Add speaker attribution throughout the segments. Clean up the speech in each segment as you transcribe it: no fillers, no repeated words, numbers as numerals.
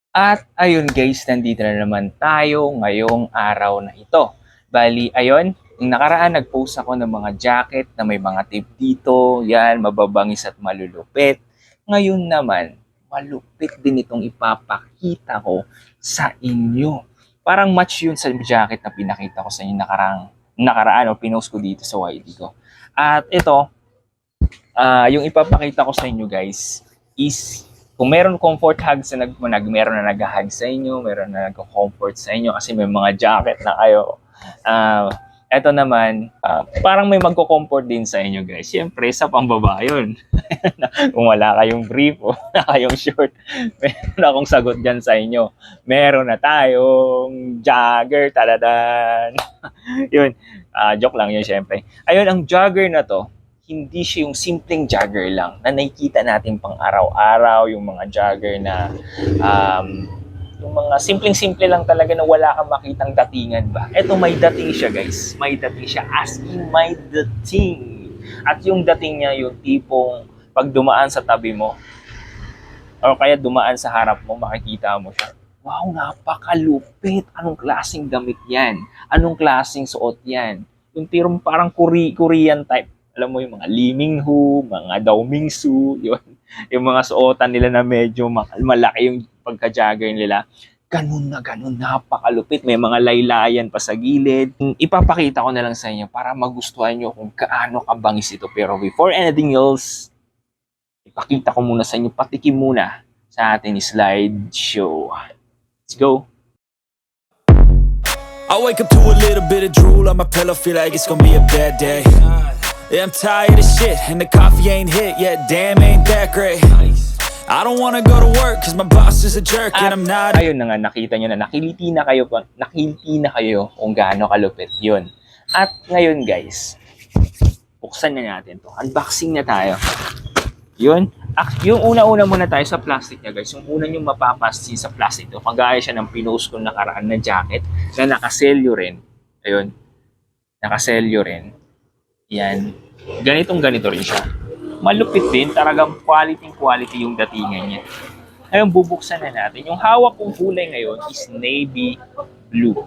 Speaker 1: At ayun guys, nandito na naman tayo ngayong araw na ito. Bali, ayun, yung nakaraan nag-post ako ng mga jacket na may mga tip dito, yan, mababangis at malulupit. Ngayon naman, malupit din itong ipapakita ko sa inyo. Parang match yun sa jacket na pinakita ko sa inyo nakaraan o pinost ko dito sa YT ko. At ito, yung ipapakita ko sa inyo guys is kung meron comfort hugs meron na nag-hug sa inyo, meron na nag-comfort sa inyo kasi may mga jacket na kayo. Eto naman, parang may magko-comfort din sa inyo guys. Siyempre, sa pambaba yun. Kung wala kayong brief o wala kayong short, meron akong sagot dyan sa inyo. Meron na tayong jogger, taladan. Yun, joke lang yun syempre. Ayun, ang jogger na to, hindi siya yung simpleng jogger lang na nakikita natin pang araw-araw, yung mga jogger na yung mga simpleng-simple lang talaga na wala kang makitang datingan ba. Eto, may dating siya guys. May dating siya. As in, may dating. At yung dating niya, yung tipong pag dumaan sa tabi mo, o kaya dumaan sa harap mo, makikita mo siya. Wow, napakalupit. Anong klaseng damit yan? Anong klaseng suot yan? Yung tirong parang Korean type. Alam mo yung mga Lee Min-ho, mga Dao Ming-su, yun. Yung mga suotan nila na medyo malaki yung pagka-jogger nila. Ganun na ganun, napakalupit. May mga laylayan pa sa gilid. Ipapakita ko na lang sa inyo para magustuhan nyo kung kaano kabangis ito. Pero before anything else, ipakita ko muna sa inyo, patikim muna sa ating slideshow. Let's go!
Speaker 2: I wake up to a little bit of drool on my pillow, feel like it's gonna be a bad day. Yeah, I'm tired of shit, and the coffee ain't hit yet, damn, ain't that great. I don't wanna go to work, cause my boss is a jerk, and I'm not.
Speaker 1: Ayun na nga, nakita nyo na, nakiliti na kayo kung gaano kalupit yun. At ngayon guys, buksan na natin to. Unboxing na tayo. Yun. Yung una-una muna tayo sa plastic niya guys. Yung una yung mapapansin sa plastic to, kagaya siya ng pinost ko nakaraan na jacket na nakaselyo rin. Ayun. Nakaselyo rin. Yan. Ganito rin siya. Malupit din. Talagang quality yung datingan niya. Ngayon, bubuksan na natin. Yung hawak kong kulay ngayon is navy blue.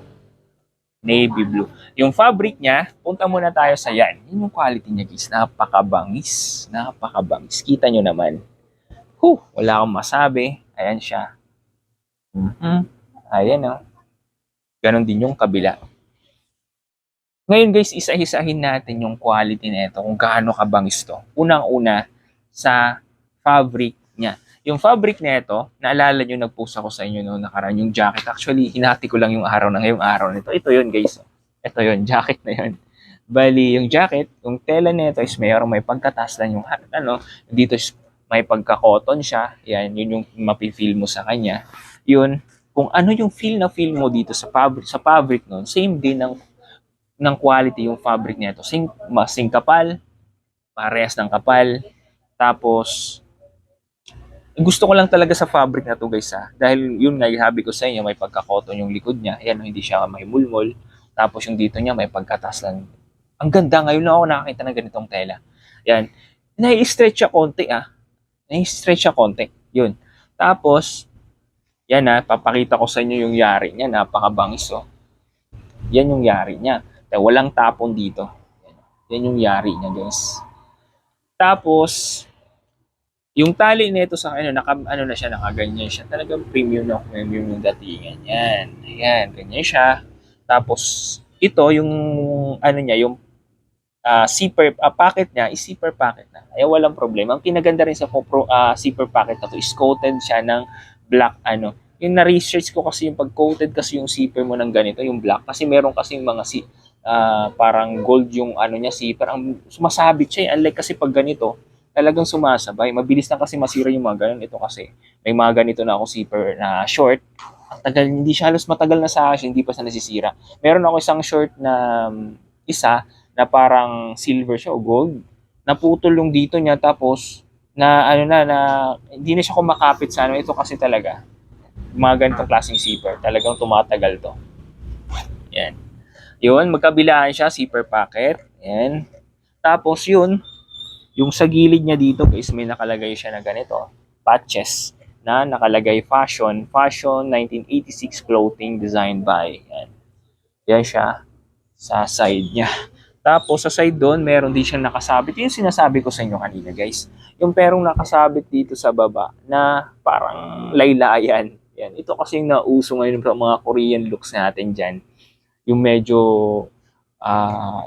Speaker 1: Navy blue. Yung fabric niya, punta muna tayo sa yan. Yun yung quality niya guys. Napakabangis. Napakabangis. Kita nyo naman. Wala akong masabi. Ayan siya. Ayan o. Ganon din yung kabila. Ngayon guys, isa-isahin natin yung quality nito kung gaano kabangis to. Unang-una sa fabric niya. Yung fabric nito, naalala nyo, nag-post ako sa inyo noong nakaraan yung jacket. Actually, hinati ko lang yung araw na ngayong araw nito. Ito yun guys. Ito yun, jacket na yun. Bali, yung jacket, yung tela nito is may pagkatas lang yung dito is may pagka-cotton siya. Yan, yun yung mapifeel mo sa kanya. Yun, kung ano yung feel mo dito sa fabric nun, same din ng quality yung fabric nito. Sing kapal, parehas ng kapal. Tapos, gusto ko lang talaga sa fabric na to guys dahil yun nga sabi ko sa inyo, may pagka-cotton yung likod niya. Ayan, hindi siya may mulmol. Tapos yung dito niya may pagkatas lang. Ang ganda, ngayon lang ako nakakita ng ganitong tela. Yan. Nai-stretch siya konti Nai-stretch siya konti. Yun. Tapos, yan papakita ko sa inyo yung yari niya. Napakabangis Yan yung yari niya. Walang tapon dito. Yan yung yari niya guys. Tapos, yung tali nito sa na siya, nakaganyan siya. Talagang premium yung datingan. Yan. Ayan, ganyan siya. Tapos, ito, yung, yung zipper pocket niya, is zipper pocket na. Ay, walang problema. Ang kinaganda rin sa zipper pocket na to is coated siya ng black, yung na-research ko kasi yung pag-coated kasi yung zipper mo ng ganito, yung black. Kasi meron kasi yung mga parang gold yung niya, zipper. Ang sumasabit siya. Unlike kasi pag ganito, talagang sumasabay. Mabilis lang kasi masira yung mga ganun. Ito kasi, may mga ganito na ako zipper na short. Ang tagal, hindi siya halos matagal na sa akin, hindi pa siya nasisira. Meron ako isang short na isa na parang silver siya o gold. Naputol yung dito niya tapos na hindi na siya kumakapit sa Ito kasi talaga, mga ganitong klaseng zipper. Talagang tumatagal to. Yan. Yun, magkabilaan siya, zipper pocket. Yan. Tapos yun, yung sa gilid niya dito guys, may nakalagay siya na ganito, patches. na nakalagay fashion 1986 clothing designed by. Yan. Yan siya sa side niya. Tapos sa side doon, meron din siyang nakasabit. Yung sinasabi ko sa inyo kanina, guys. Yung perong nakasabit dito sa baba na parang laylayan. Yan. Ito kasi yung nauso ngayon sa mga Korean looks natin dyan. Yung medyo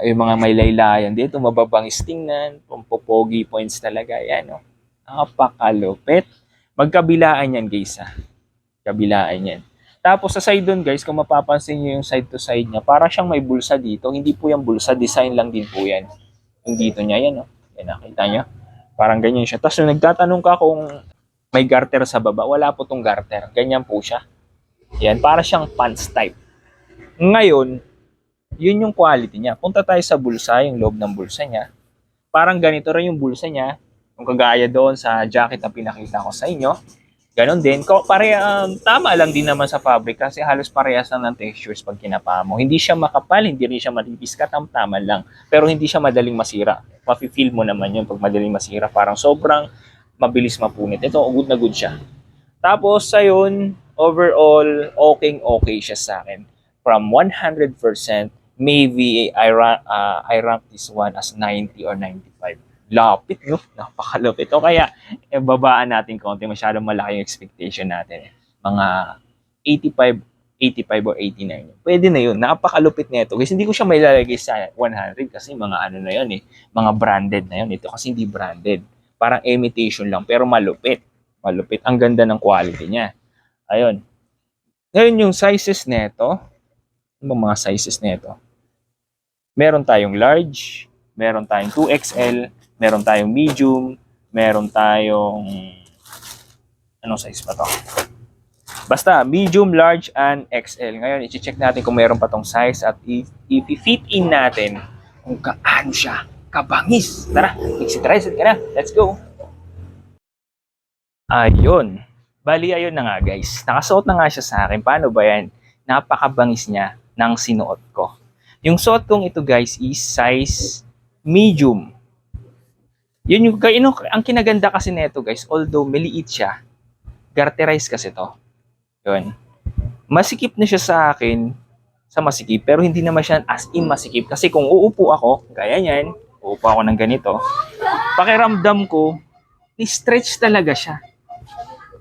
Speaker 1: yung mga may laylayan dito, mababangis tingnan, pumpopogi points talaga. Yan, no? Napakalupit. Magkabilaan yan, guys, ha? Kabilaan yan. Tapos sa side doon, guys, kung mapapansin niyo yung side to side niya, para siyang may bulsa dito. Hindi po yung bulsa, design lang din po yan. Yung dito niya, yan, no? Yan, nakita niyo? Parang ganyan siya. Tapos yung nagtatanong ka kung may garter sa baba, wala po tong garter. Ganyan po siya. Yan, para siyang pants type. Ngayon, yun yung quality niya. Punta tayo sa bulsa, yung loob ng bulsa niya. Parang ganito rin yung bulsa niya. Yung kagaya doon sa jacket na pinakita ko sa inyo. Ganon din. Tama lang din naman sa fabric kasi halos parehas lang ng textures pag kinapa mo. Hindi siya makapal, hindi rin siya manipis, katamtaman lang. Pero hindi siya madaling masira. Mafe-feel mo naman yun pag madaling masira. Parang sobrang mabilis mapunit. Ito, good na good siya. Tapos, ayun, overall, okay siya sa akin. From 100%, maybe I rank this one as 90 or 95. Lapit, no? Napakalupit. O kaya, babaan natin konti. Masyadong malaki yung expectation natin. Mga 85 or 89. Pwede na yun. Napakalupit na ito. Kasi hindi ko siya may lalagay sa 100 kasi mga ano na yun eh. Mga branded na yun. Ito kasi hindi branded. Parang imitation lang. Pero malupit. Malupit. Ang ganda ng quality niya. Ayun. Ngayon yung sizes nito. Ano ba mga sizes nito? Meron tayong large. Meron tayong 2XL. Meron tayong medium, meron tayong, anong size pa to? Basta, medium, large, and XL. Ngayon, i-check natin kung meron pa tong size at i-fit in natin kung gaano siya kabangis. Tara, exit ka na. Let's go. Ayun. Bali, ayun na nga guys. Nakasuot na nga siya sa akin. Paano ba yan? Napakabangis niya ng sinuot ko. Yung suot kong ito guys is size medium. Yun yung, ang kinaganda kasi nito guys, although maliit siya, garterized kasi to. Yun. Masikip na siya sa akin, sa masikip, pero hindi naman siya as in masikip. Kasi kung uupo ako, gaya niyan, uupo ako ng ganito, pakiramdam ko, ni-stretch talaga siya.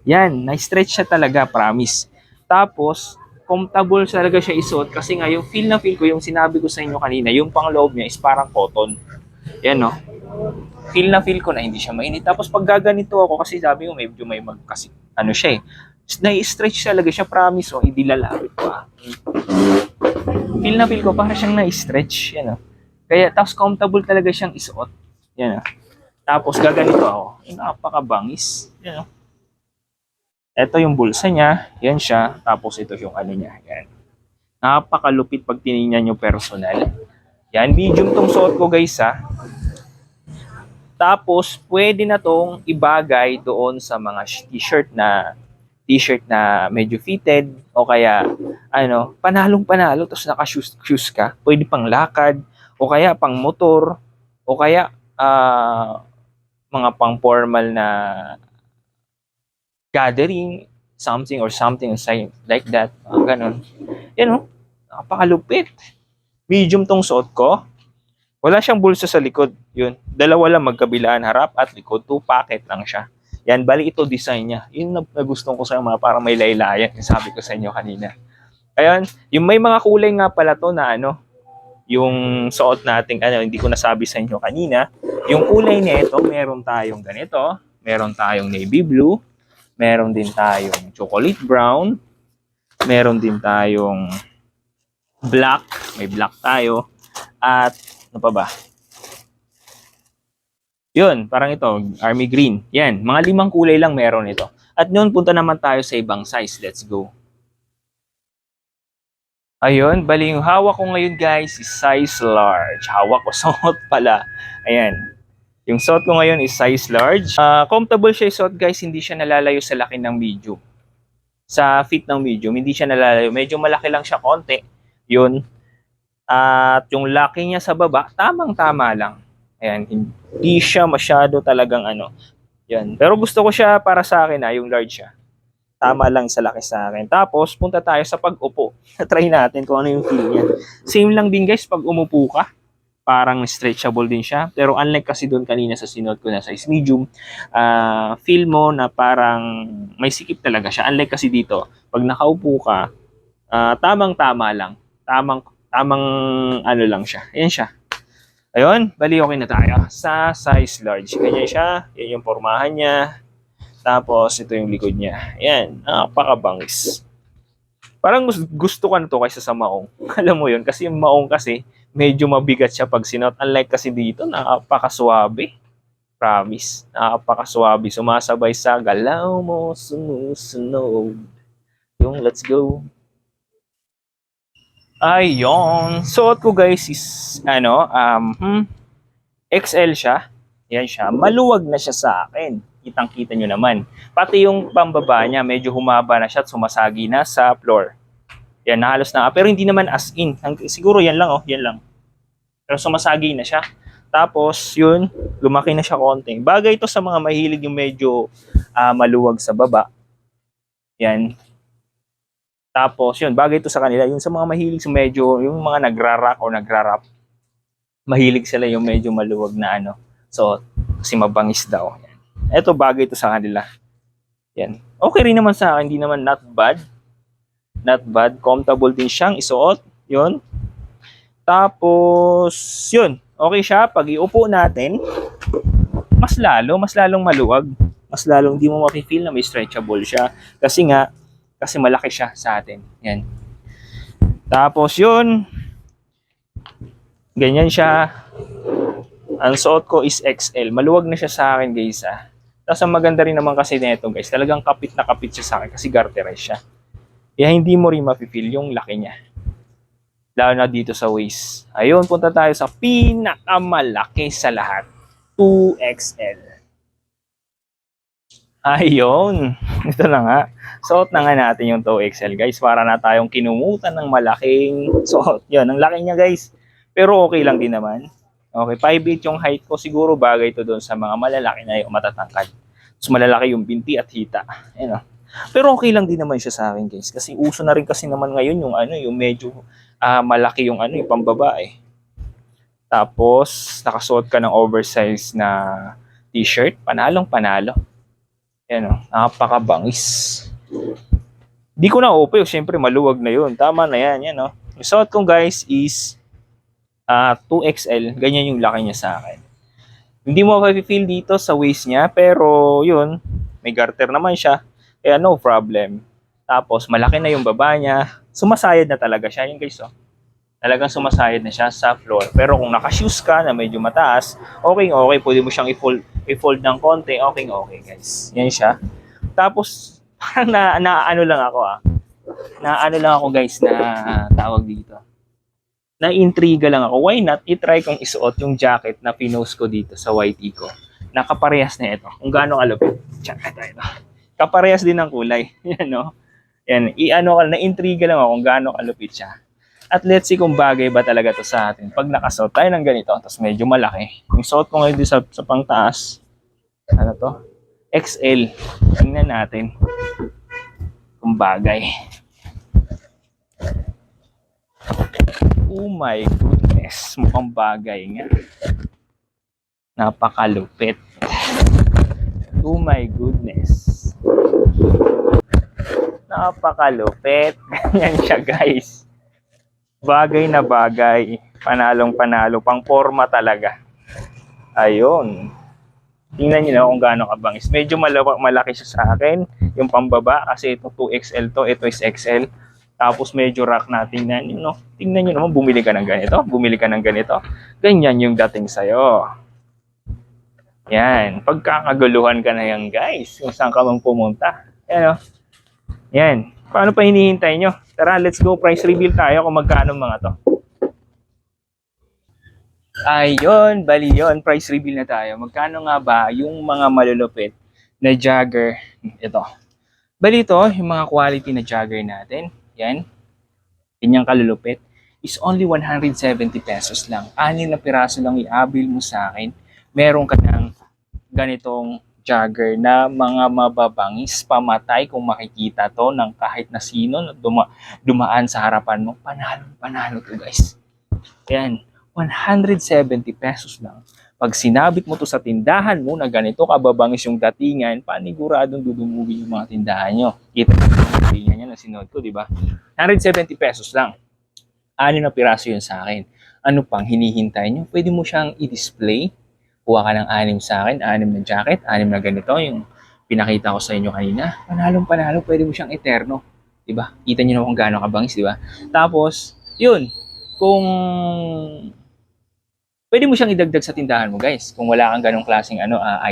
Speaker 1: Yan, na-stretch siya talaga, promise. Tapos, comfortable talaga siya isuot kasi nga yung feel na feel ko, yung sinabi ko sa inyo kanina, yung pangloob niya is parang cotton. Yan, no? Feel na feel ko na hindi siya mainit. Tapos pag gaganito ako, kasi sabi ko medyo may kasi ano siya eh. Na-stretch talaga siya, promise. Oh, hindi lalapit pa. Feel na feel ko, para siyang na-stretch. Yan, oh. Kaya, tapos comfortable talaga siyang isuot. Yan, oh. Tapos gaganito ako. Napakabangis. Yan, oh. Ito yung bulsa niya. Yan siya. Tapos ito yung ano niya. Yan. Napakalupit pag tinignan yung personal. Yan, medium tong suot ko guys ha. Tapos, pwede na tong ibagay doon sa mga t-shirt na medyo fitted o kaya, ano, panalong-panalo tapos naka-shoes ka. Pwede pang lakad o kaya pang motor o kaya mga pang formal na gathering, something like that. Ganon. Yan o, napakalupit. Medium tong suot ko. Wala siyang bulsa sa likod. Yun. Dalawa lang magkabilaan, harap at likod. 2 pocket lang siya. Yan, bali ito design niya. Yun na gusto ko sa mga parang may laylayan. Yung sabi ko sa inyo kanina. Ayun, yung may mga kulay nga pala to na ano, yung suot nating, ano, hindi ko nasabi sa inyo kanina. Yung kulay nito, meron tayong ganito. Meron tayong navy blue. Meron din tayong chocolate brown. Meron din tayong black. May black tayo. At ano pa ba? Yun, parang ito, army green. Yan, mga 5 kulay lang meron ito. At noon, punta naman tayo sa ibang size. Let's go. Ayun, bali yung hawak ko ngayon guys is size large. Hawak ko, suot pala. Ayan. Yung suot ko ngayon is size large. Comfortable siya suot guys, hindi siya nalalayo sa laki ng medium. Sa fit ng medium, hindi siya nalalayo. Medyo malaki lang siya konti. Yun. At yung laki niya sa baba, tamang-tama lang. Ayan, hindi siya masyado talagang ano. Yan. Pero gusto ko siya para sa akin yung large siya. Tama lang sa laki sa akin. Tapos, punta tayo sa pag-upo. Try natin kung ano yung feel niya. Same lang din guys, pag umupo ka, parang stretchable din siya. Pero unlike kasi doon kanina sa sinuot ko na size medium, feel mo na parang may sikip talaga siya. Unlike kasi dito, pag nakaupo ka, tamang-tama lang. Tamang ano lang siya. Ayan siya. Ayun, bali okay na tayo. Sa size large. Ganyan siya. Yan yung pormahan niya. Tapos, ito yung likod niya. Ayan, napakabangis. Parang gusto ko na to kaysa sa maong. Alam mo yun, kasi yung maong kasi, medyo mabigat siya pag sinot. Unlike kasi dito, napakaswabe. Promise. Napakaswabe. Sumasabay sa galaw mo, sumusunod. Yung let's go. Ayun. Suot ko guys is, XL siya. Yan siya. Maluwag na siya sa akin. Kitang-kita nyo naman. Pati yung pambaba niya, medyo humaba na siya at sumasagi na sa floor. Yan, halos na. Pero hindi naman as in. Siguro yan lang, yan lang. Pero sumasagi na siya. Tapos, yun, lumaki na siya konti. Bagay ito sa mga mahilig yung medyo maluwag sa baba. Yan. Tapos, yun, bagay ito sa kanila. Yung sa mga mahilig sa medyo, yung mga nagra-rock o nagra-rap, mahilig sila yung medyo maluwag na ano. So, kasi mabangis daw. Ito, bagay ito sa kanila. Yan. Okay rin naman sa akin. Hindi naman not bad. Not bad. Comfortable din siyang isuot. Yun. Tapos, yun. Okay siya. Pag iupo natin, mas lalong maluwag. Mas lalong hindi mo makifeel na may stretchable siya. Kasi malaki siya sa atin. Yan. Tapos, yun. Ganyan siya. Ang suot ko is XL. Maluwag na siya sa akin, guys. Tapos ang maganda rin naman kasi nito guys, talagang kapit na kapit siya sa akin kasi garterized siya. Kaya hindi mo rin mafe-feel yung laki niya. Lalo na dito sa waist. Ayun, punta tayo sa pinakamalaki sa lahat. 2XL. Ayun. Ito na nga. Suot na nga natin yung 2XL guys. Para na tayong kinumutan ng malaking suot. Yun, ang laki niya guys. Pero okay lang din naman. Okay, 5'8" yung height ko. Siguro bagay to doon sa mga malalaki na yung matatangkad. Mas malalaki yung binti at hita. Ayan, pero okay lang din naman siya sa akin, guys. Kasi uso na rin kasi naman ngayon yung yung medyo malaki yung yung pambabae. Tapos, nakasuot ka ng oversized na t-shirt. Panalong panalo. Ayan, napakabangis. Di ko na opo, syempre maluwag na yun. Tama na yan, yan. Yung suot ko, guys, is 2XL, ganyan yung laki niya sa akin. Hindi mo ma-feel dito sa waist niya, pero yun, may garter naman siya, kaya no problem. Tapos malaki na yung baba niya, sumasayad na talaga siya, yun guys. Talagang sumasayad na siya sa floor. Pero kung naka-shoes ka na medyo mataas, okay, pwede mo siyang i-fold ng konti, okay guys. Yan siya. Tapos, parang naano lang ako guys, na tawag dito. Na-intriga lang ako. Why not i-try kong isuot yung jacket na pinost ko dito sa YT ko. Nakaparehas na ito. Kung gaano kalupit. Kaparehas din ng kulay. Yan, Yan. Na-intriga lang ako kung gaano kalupit siya. At let's see kung bagay ba talaga to sa atin. Pag nakasuot tayo ng ganito, tapos medyo malaki. Yung suot ko ngayon sa pangtaas, ano to? XL. Tingnan natin kung bagay. Oh my goodness, mukhang bagay nga. Napakalupit. Oh my goodness. Napakalupit. Ganyan siya guys. Bagay na bagay. Panalong panalo. Pang forma talaga. Ayun. Tingnan nyo na kung gaano kabangis. Medyo malaki siya sa akin. Yung pambaba kasi ito 2XL to. Ito is XL. Tapos medyo rock na. Tingnan nyo, Tingnan nyo naman, bumili ka ng ganito. Ganyan yung dating sa'yo. Yan. Pagkakaguluhan ka na yan, guys. Kung saan ka mang pumunta. Yan, Yan. Paano pa hinihintay nyo? Tara, let's go. Price reveal tayo kung magkano mga to. Ayun, bali yun. Price reveal na tayo. Magkano nga ba yung mga malulupit na jogger? Ito. Bali ito, yung mga quality na jogger natin. Yan. Ganyang kalulupit. Is only 170 lang. 6 na piraso lang i-abil mo sa akin. Meron ka ng ganitong jogger na mga mababangis, pamatay kung makikita to ng kahit na sino na dumaan sa harapan mo. Panalo to guys. Yan, 170 pesos lang. Pag sinabit mo to sa tindahan mo na ganito kababangis yung datingan, paniguradong dudumugin yung mga tindahan nyo. Kita yung datingan niya na sinuot ko, di ba? 170 pesos lang. 6 na piraso yun sa akin. Ano pang hinihintay nyo? Pwede mo siyang i-display. Kuha ka ng 6 sa akin, 6 na jacket, 6 na ganito, yung pinakita ko sa inyo kanina. Panalong-panalo, pwede mo siyang eterno. Diba? Kita nyo naman kung gaano kabangis, diba? Tapos, yun, kung pwede mo siyang idagdag sa tindahan mo, guys, kung wala kang ganong klaseng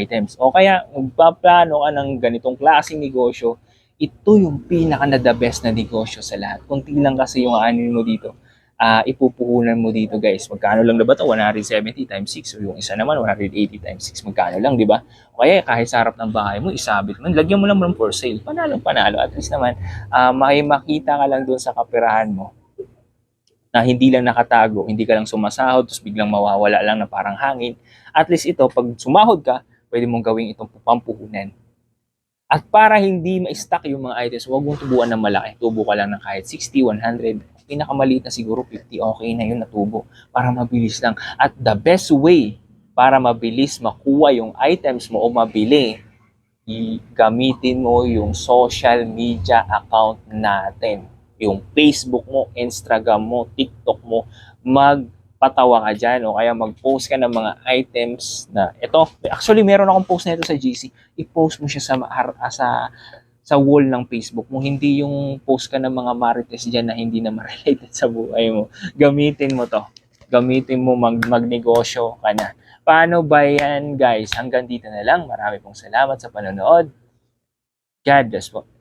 Speaker 1: items. O kaya, magpaplano ka ng ganitong klaseng negosyo, ito yung pinaka na the best na negosyo sa lahat. Kung tingnan kasi yung anin mo dito, ipupuhunan mo dito guys. Magkano lang na ba ito? 170 times 6. O yung isa naman, 180 times 6. Magkano lang, di ba? O kaya kahit sa harap ng bahay mo, isabit mo. Lagyan mo lang ng for sale. Panalo. At least naman, makita ka lang doon sa kapirahan mo na hindi lang nakatago, hindi ka lang sumasahod, tapos biglang mawawala lang na parang hangin. At least ito, pag sumahod ka, pwede mong gawing itong pampuhunan. At para hindi ma-stack yung mga items, huwag mong tubuan ng malaki. Tubo ka lang ng kahit 60, 100, pinakamaliit na siguro 50, okay na yun na tubo para mabilis lang. At the best way para mabilis makuha yung items mo o mabili, gamitin mo yung social media account natin. Yung Facebook mo, Instagram mo, TikTok mo, magpatawa ka dyan o kaya mag-post ka ng mga items na ito. Actually, meron akong post na ito sa GC. I-post mo siya sa wall ng Facebook mo, hindi yung post ka ng mga marites dyan na hindi na related sa buhay mo. Gamitin mo to. Gamitin mo, magnegosyo ka na. Paano ba yan, guys? Hanggang dito na lang. Marami pong salamat sa panonood. God bless po.